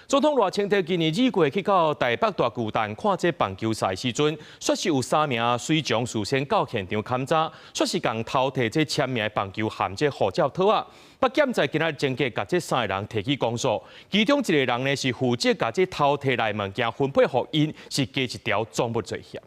总统赖清德今年2月去到台北大巨蛋看这棒球赛时阵，说是有3名水将事先到现场勘查，说是共偷摕这签名的棒球含这护照套啊。北检在今仔前计甲这3个人提起公诉，其中1个人呢是负责甲这偷摕来物件分配互因，是加一条赃物罪嫌。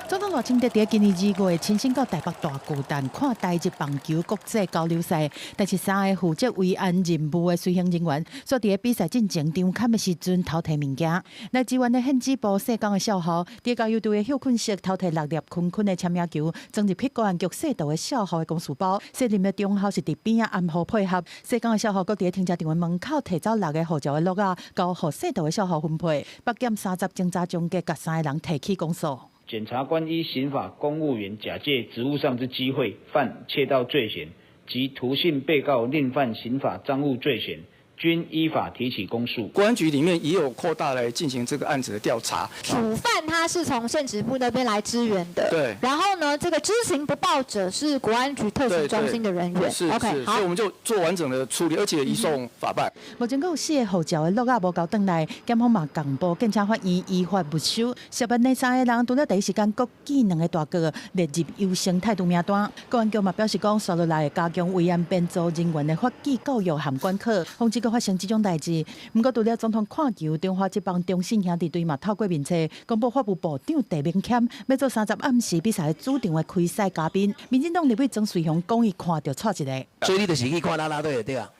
总统赖清德伫今年2月亲身到台北大巨蛋看台日棒球国际交流赛，但是3个负责维安任务的随行人员，所伫比赛进前场勘的时阵偷摕物件。来支援的宪指部社工的校校，伫交流队的休困室偷摕6粒坤坤的签名球，装入去公安局摄导的校校的公事包。设任的中校是伫边仔暗号配合，社工的校校，搁伫停车场的门口摕走6个护照的录啊，交予摄导的校校分配。北检30侦查中嘅，甲3个人提起公诉。 检察官依刑法公务员假借职务上之机会犯窃盗罪嫌及图信被告另犯刑法赃物罪嫌，均依法提起公诉。国安局里面也有扩大来进行这个案子的调查。主犯他是从县职部那边来支援的，对。然后呢，这个知情不报者是国安局特勤中心的人员。是 OK， 所以我们就做完整的处理，而且移送法办。目前有4个护照的录啊无交转来，检方嘛公布警察法院依法没收。涉案的3个人，除了第一时间各记2个大哥列入优先态度名单。公安局嘛表示讲，接落来加强维安编组人员的法纪教育和管考，防止发生这种代志。不过，除了总统看球，中华职棒中信兄弟队嘛透过面册公布法务部长陈明谦要做30暗时比赛主场的开赛嘉宾。民进党立委曾水雄讲伊看到错一个，所以你就是去看啦啦队对啊。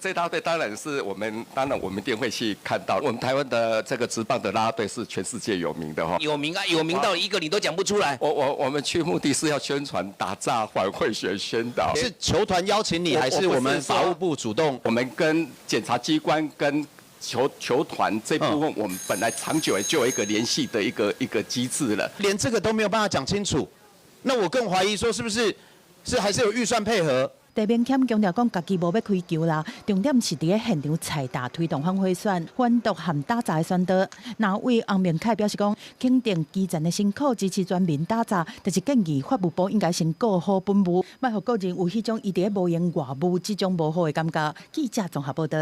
这啦队当然我们一定会去看到。我们台湾的这个职棒的啦啦队是全世界有名的哈。有名啊，有名到一个你都讲不出来。我们去目的是要宣传、打诈、晚会学宣导。是球团邀请你，还是我们法务部主动？我们跟检察机关跟球团这部分，我们本来长久就有一个联系的一个机制了。连这个都没有办法讲清楚，那我更怀疑说是不是还是有预算配合？ 陈明谦强调讲，家己无要开球啦，重点是伫个现场采打推动反贿选、反毒和打诈的宣导。那位洪明凯表示讲，肯定基层的辛苦，支持全民打诈，但是建议法务部应该先顾好本务，莫互个人有迄种伊伫个无言外务这种无好的感觉。记者综合报道。